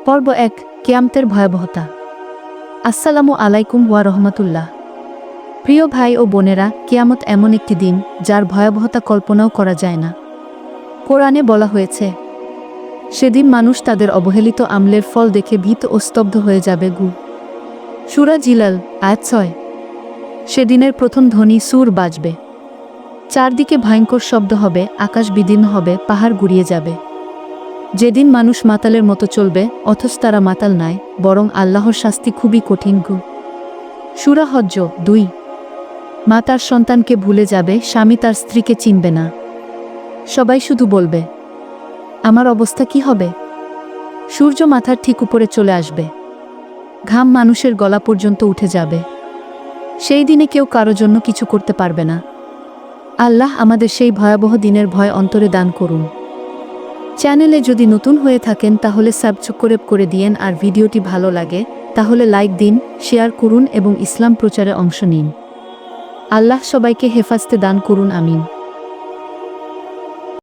পর্ব ১ কিয়ামতের ভয়াবহতা। আসসালামু আলাইকুম ওয়া রহমাতুল্লাহ। প্রিয় ভাই ও বোনেরা, কিয়ামত এমন একটি দিন যার ভয়াবহতা কল্পনাও করা যায় না। কোরআনে বলা হয়েছে, সেদিন মানুষ তাদের অবহেলিত আমলের ফল দেখে ভীত ও স্তব্ধ হয়ে যাবে। সূরা জিলাল আয়াত ৬। সেদিনের প্রথম ধ্বনি সুর বাজবে, চারদিকে ভয়ঙ্কর শব্দ হবে, আকাশ বিদীর্ণ হবে, পাহাড় গুড়িয়ে যাবে। যেদিন মানুষ মাতালের মতো চলবে, অথচ তারা মাতাল নয়, বরং আল্লাহর শাস্তি খুবই কঠিন। সূরা হজ্জ ২। মা তার সন্তানকে ভুলে যাবে, স্বামী তার স্ত্রীকে চিনবে না। সবাই শুধু বলবে, আমার অবস্থা কি হবে? সূর্য মাথার ঠিক উপরে চলে আসবে, ঘাম মানুষের গলা পর্যন্ত উঠে যাবে। সেই দিনে কেউ কারো জন্য কিছু করতে পারবে না। আল্লাহ আমাদের সেই ভয়াবহ দিনের ভয় অন্তরে দান করুন। চ্যানেলে যদি নতুন হয়ে থাকেন তাহলে সাবস্ক্রাইব করে দিয়েন, আর ভিডিওটি ভালো লাগে তাহলে লাইক দিন, শেয়ার করুন এবং ইসলাম প্রচারে অংশ নিন। আল্লাহ সবাইকে হেফাজতে দান করুন, আমিন।